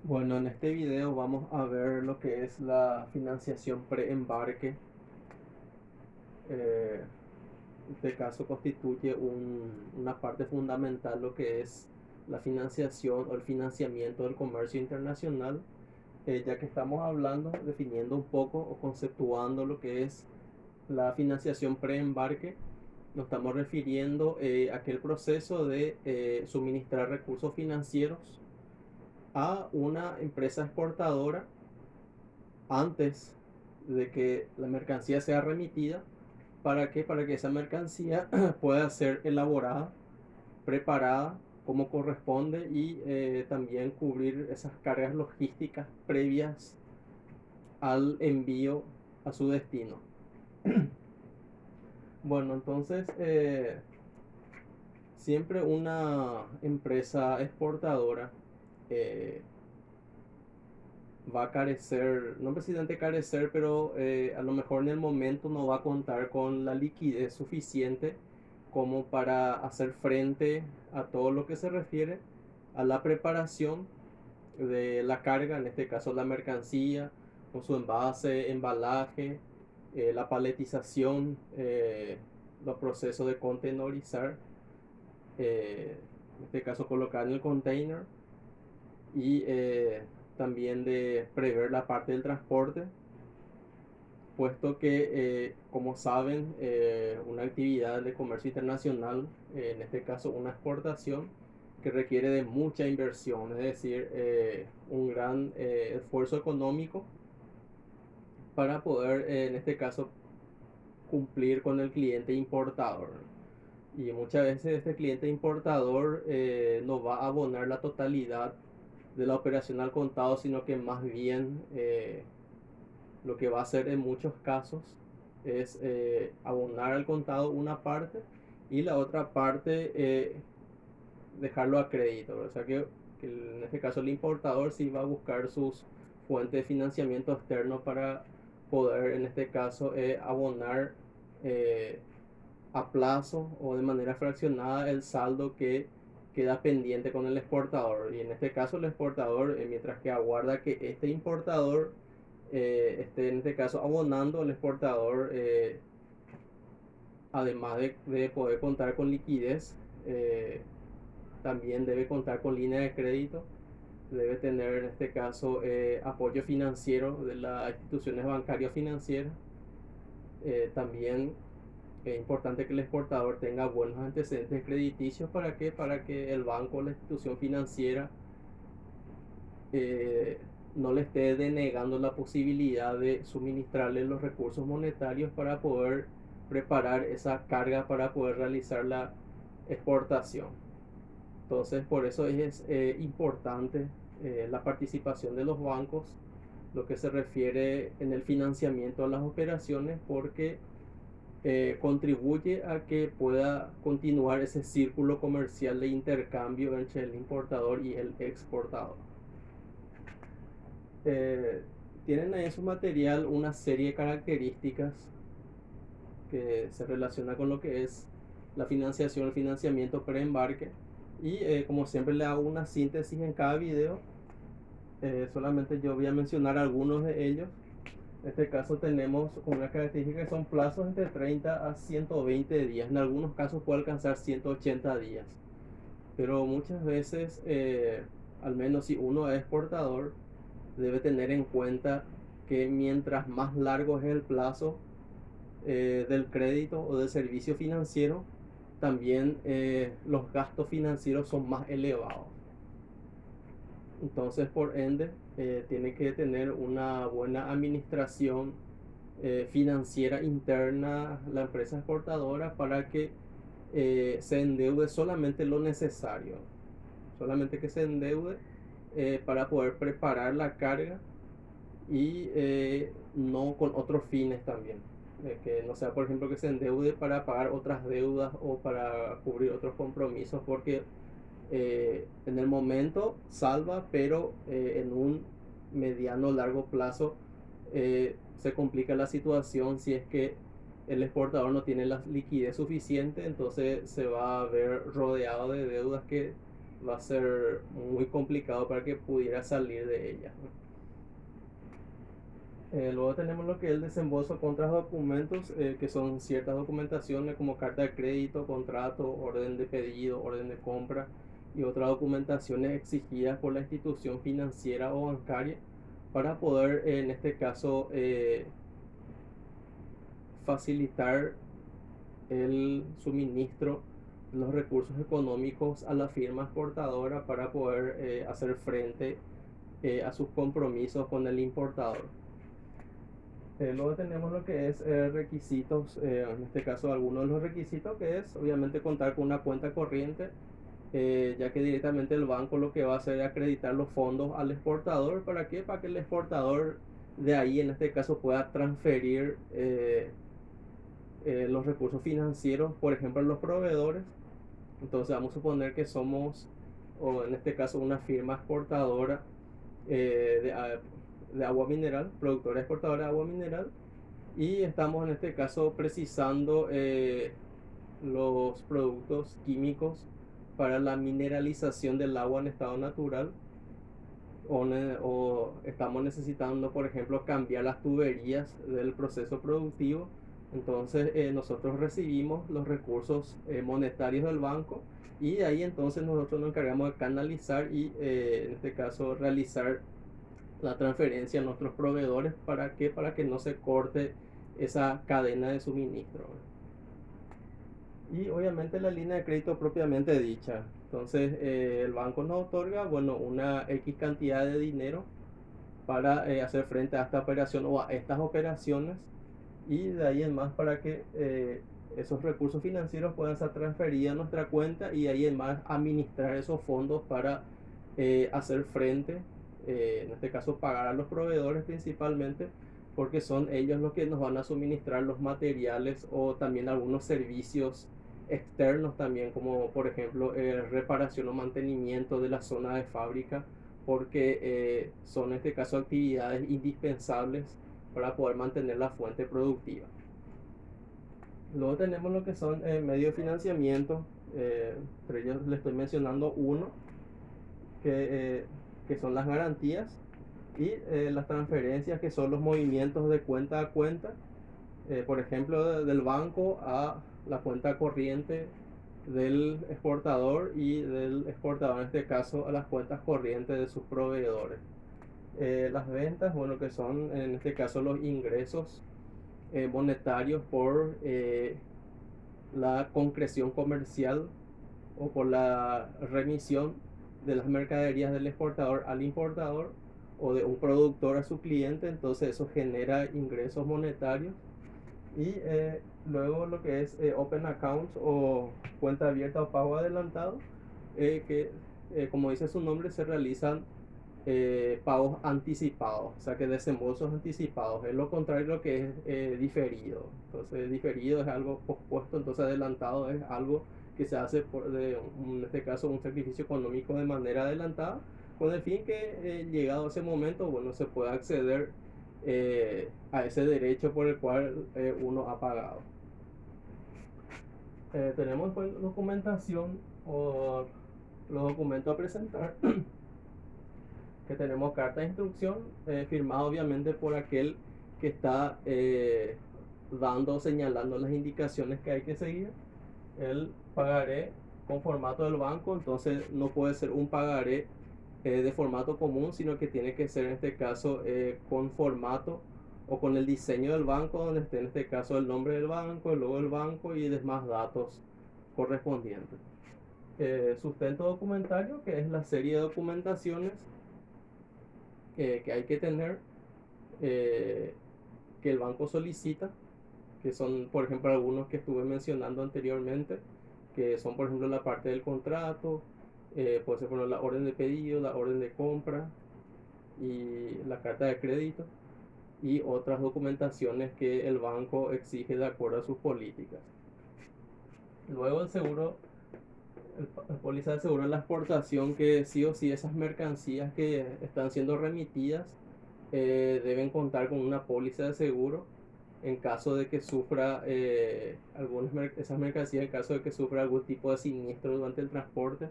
Bueno, en este video vamos a ver lo que es la financiación preembarque. En este caso constituye una parte fundamental lo que es la financiación o el financiamiento del comercio internacional, ya que estamos hablando, definiendo un poco o conceptuando lo que es la financiación preembarque. Nos estamos refiriendo a aquel proceso de suministrar recursos financieros a una empresa exportadora antes de que la mercancía sea remitida. ¿Para qué? Para que esa mercancía pueda ser elaborada, preparada como corresponde y también cubrir esas cargas logísticas previas al envío a su destino. Bueno, entonces siempre una empresa exportadora eh, va a carecer, no precisamente carecer, pero a lo mejor en el momento no va a contar con la liquidez suficiente como para hacer frente a todo lo que se refiere a la preparación de la carga, en este caso la mercancía, con su envase, embalaje, la paletización, los procesos de contenerizar, en este caso colocar en el container y también de prever la parte del transporte, puesto que, como saben, una actividad de comercio internacional, en este caso una exportación, que requiere de mucha inversión, es decir, un gran esfuerzo económico para poder, en este caso, cumplir con el cliente importador. Y muchas veces este cliente importador no va a abonar la totalidad de la operación al contado, sino que más bien lo que va a hacer en muchos casos es abonar al contado una parte y la otra parte dejarlo a crédito. O sea que en este caso el importador sí va a buscar sus fuentes de financiamiento externo para poder en este caso abonar eh, a plazo o de manera fraccionada el saldo que queda pendiente con el exportador. Y en este caso el exportador, mientras que aguarda que este importador esté en este caso abonando, el exportador, además de poder contar con liquidez, eh, también debe contar con línea de crédito, debe tener en este caso apoyo financiero de las instituciones bancarias financieras. También es importante que el exportador tenga buenos antecedentes crediticios. ¿Para qué? Para que el banco o la institución financiera eh, no le esté denegando la posibilidad de suministrarle los recursos monetarios para poder preparar esa carga para poder realizar la exportación. Entonces, por eso es importante la participación de los bancos, lo que se refiere en el financiamiento a las operaciones, porque contribuye a que pueda continuar ese círculo comercial de intercambio entre el importador y el exportador. Eh, Tienen en su material una serie de características que se relaciona con lo que es la financiación, el financiamiento preembarque. Y como siempre le hago una síntesis en cada video, solamente yo voy a mencionar algunos de ellos. En este caso tenemos una característica que son plazos entre 30 a 120 días. En algunos casos puede alcanzar 180 días. Pero muchas veces, al menos si uno es exportador, debe tener en cuenta que mientras más largo es el plazo del crédito o del servicio financiero, también los gastos financieros son más elevados. Entonces, por ende, tiene que tener una buena administración financiera interna la empresa exportadora para que se endeude solamente lo necesario, solamente que se endeude para poder preparar la carga y no con otros fines también. Que no sea, por ejemplo, que se endeude para pagar otras deudas o para cubrir otros compromisos, porque en el momento salva, pero en un mediano largo plazo se complica la situación si es que el exportador no tiene la liquidez suficiente. Entonces se va a ver rodeado de deudas que va a ser muy complicado para que pudiera salir de ella. Luego tenemos lo que es el desembolso contra documentos, que son ciertas documentaciones como carta de crédito, contrato, orden de pedido, orden de compra y otras documentaciones exigidas por la institución financiera o bancaria para poder, en este caso, facilitar el suministro de los recursos económicos a la firma exportadora para poder hacer frente a sus compromisos con el importador. Luego tenemos lo que es requisitos, en este caso algunos de los requisitos, que es obviamente contar con una cuenta corriente, ya que directamente el banco lo que va a hacer es acreditar los fondos al exportador. ¿Para qué? Para que el exportador de ahí en este caso pueda transferir los recursos financieros, por ejemplo, a los proveedores. Entonces vamos a suponer que somos, o en este caso, una firma exportadora de agua mineral, productora exportadora de agua mineral, y estamos en este caso precisando los productos químicos para la mineralización del agua en estado natural, o estamos necesitando, por ejemplo, cambiar las tuberías del proceso productivo. Entonces nosotros recibimos los recursos monetarios del banco, y de ahí entonces nosotros nos encargamos de canalizar y en este caso realizar la transferencia a nuestros proveedores. ¿Para qué? Para que no se corte esa cadena de suministro. Y obviamente la línea de crédito propiamente dicha. Entonces el banco nos otorga, bueno, una X cantidad de dinero para hacer frente a esta operación o a estas operaciones, y de ahí en más para que esos recursos financieros puedan ser transferidos a nuestra cuenta, y de ahí en más administrar esos fondos para hacer frente, en este caso pagar a los proveedores principalmente, porque son ellos los que nos van a suministrar los materiales o también algunos servicios externos también, como por ejemplo reparación o mantenimiento de la zona de fábrica, porque son en este caso actividades indispensables para poder mantener la fuente productiva. Luego tenemos lo que son medios de financiamiento, entre ellos les estoy mencionando uno, que, que son las garantías, y las transferencias, que son los movimientos de cuenta a cuenta, por ejemplo, del banco a la cuenta corriente del exportador, y del exportador en este caso a las cuentas corrientes de sus proveedores. Las ventas, bueno, que son en este caso los ingresos monetarios por la concreción comercial o por la remisión de las mercaderías del exportador al importador, o de un productor a su cliente. Entonces eso genera ingresos monetarios. Y luego lo que es open accounts o cuenta abierta o pago adelantado, que como dice su nombre, se realizan pagos anticipados, o sea que desembolsos anticipados. Es lo contrario de lo que es diferido. Entonces diferido es algo pospuesto, entonces adelantado es algo que se hace en este caso un sacrificio económico de manera adelantada, con el fin que llegado a ese momento, bueno, se pueda acceder a ese derecho por el cual uno ha pagado. Tenemos pues documentación o los documentos a presentar, que tenemos carta de instrucción firmada obviamente por aquel que está dando o señalando las indicaciones que hay que seguir. El pagaré con formato del banco, entonces no puede ser un pagaré de formato común, sino que tiene que ser en este caso con formato o con el diseño del banco, donde esté en este caso el nombre del banco, el logo del banco y demás datos correspondientes. Sustento documentario, que es la serie de documentaciones que hay que tener, que el banco solicita, que son por ejemplo algunos que estuve mencionando anteriormente, que son por ejemplo la parte del contrato, puede ser por ejemplo, la orden de pedido, la orden de compra y la carta de crédito, y otras documentaciones que el banco exige de acuerdo a sus políticas. Luego el seguro, el póliza de seguro en la exportación, que sí o sí esas mercancías que están siendo remitidas deben contar con una póliza de seguro en caso de que sufra esas mercancías, en caso de que sufra algún tipo de siniestro durante el transporte.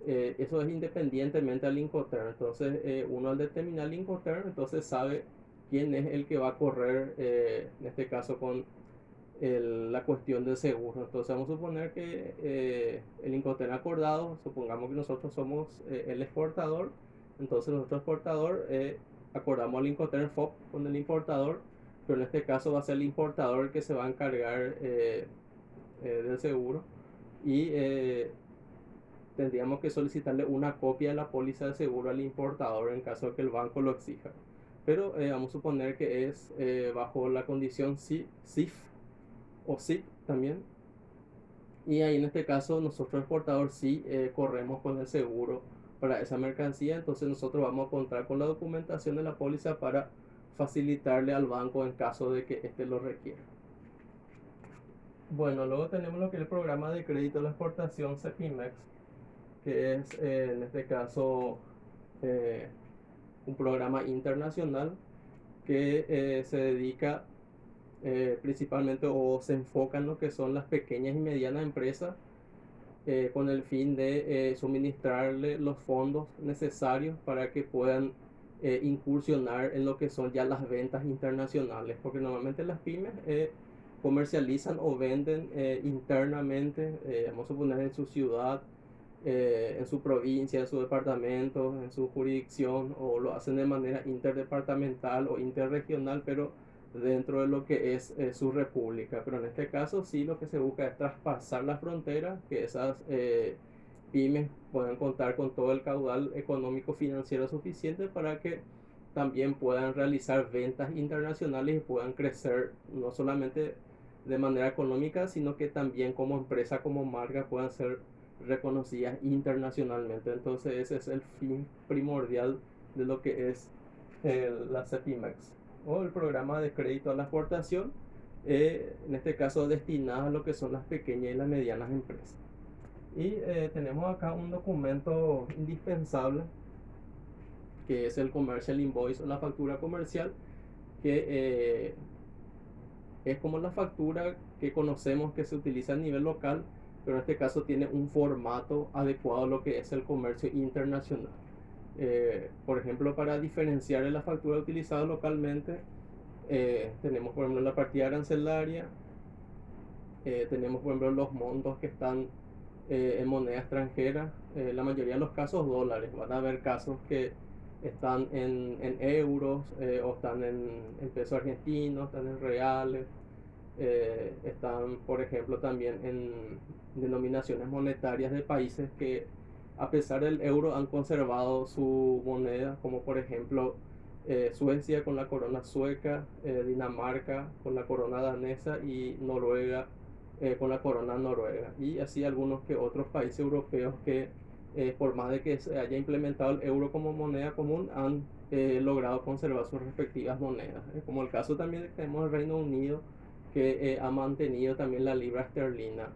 Eso es independientemente al Incoterm. Entonces, uno al determinar el Incoterm, entonces sabe quién es el que va a correr, en este caso con la cuestión del seguro. Entonces, vamos a suponer que el Incoterm acordado, supongamos que nosotros somos el exportador, entonces nosotros exportador acordamos el Incoterm FOB con el importador, pero en este caso va a ser el importador el que se va a encargar del seguro y tendríamos que solicitarle una copia de la póliza de seguro al importador en caso de que el banco lo exija. Pero vamos a suponer que es bajo la condición CIF o SIP también. Y ahí en este caso nosotros exportador sí corremos con el seguro para esa mercancía. Entonces nosotros vamos a contar con la documentación de la póliza para facilitarle al banco en caso de que éste lo requiera. Bueno, luego tenemos lo que es el programa de crédito a la exportación CEPIMEX, que es en este caso eh, un programa internacional que se dedica principalmente o se enfoca en lo que son las pequeñas y medianas empresas con el fin de suministrarle los fondos necesarios para que puedan incursionar en lo que son ya las ventas internacionales, porque normalmente las pymes comercializan o venden internamente, vamos a suponer en su ciudad, en su provincia, en su departamento, en su jurisdicción, o lo hacen de manera interdepartamental o interregional, pero dentro de lo que es su república. Pero en este caso sí lo que se busca es traspasar la frontera, que esas pymes puedan contar con todo el caudal económico financiero suficiente para que también puedan realizar ventas internacionales y puedan crecer no solamente de manera económica, sino que también como empresa, como marca, puedan ser reconocidas internacionalmente. Entonces ese es el fin primordial de lo que es la CEPIMEX o el programa de crédito a la exportación, en este caso destinado a lo que son las pequeñas y las medianas empresas. Y tenemos acá un documento indispensable que es el Commercial Invoice o la factura comercial, que es como la factura que conocemos que se utiliza a nivel local, pero en este caso tiene un formato adecuado a lo que es el comercio internacional. Por ejemplo, para diferenciar de la factura utilizada localmente, tenemos por ejemplo la partida arancelaria, tenemos por ejemplo los montos que están en moneda extranjera, la mayoría de los casos dólares. Van a haber casos que están en euros o están en pesos argentinos, están en reales, están por ejemplo también en denominaciones monetarias de países que a pesar del euro han conservado su moneda, como por ejemplo Suecia con la corona sueca, Dinamarca con la corona danesa y Noruega con la corona noruega, y así algunos que otros países europeos que por más de que se haya implementado el euro como moneda común han logrado conservar sus respectivas monedas, como el caso también que tenemos el Reino Unido, que ha mantenido también la libra esterlina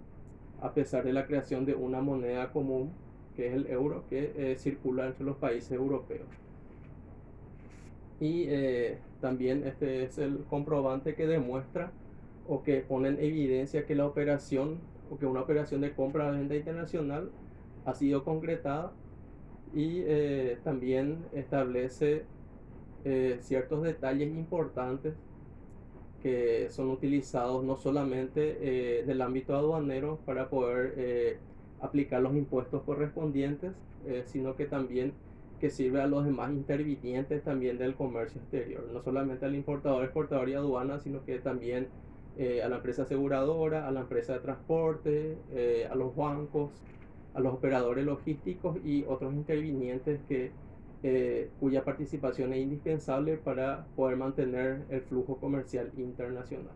a pesar de la creación de una moneda común que es el euro, que circula entre los países europeos. Y también este es el comprobante que demuestra o que pone en evidencia que la operación o que una operación de compra o venta internacional ha sido concretada, y también establece ciertos detalles importantes que son utilizados no solamente del ámbito aduanero para poder aplicar los impuestos correspondientes, sino que también que sirve a los demás intervinientes también del comercio exterior, no solamente al importador, exportador y aduana, sino que también a la empresa aseguradora, a la empresa de transporte, a los bancos, a los operadores logísticos y otros intervinientes cuya participación es indispensable para poder mantener el flujo comercial internacional.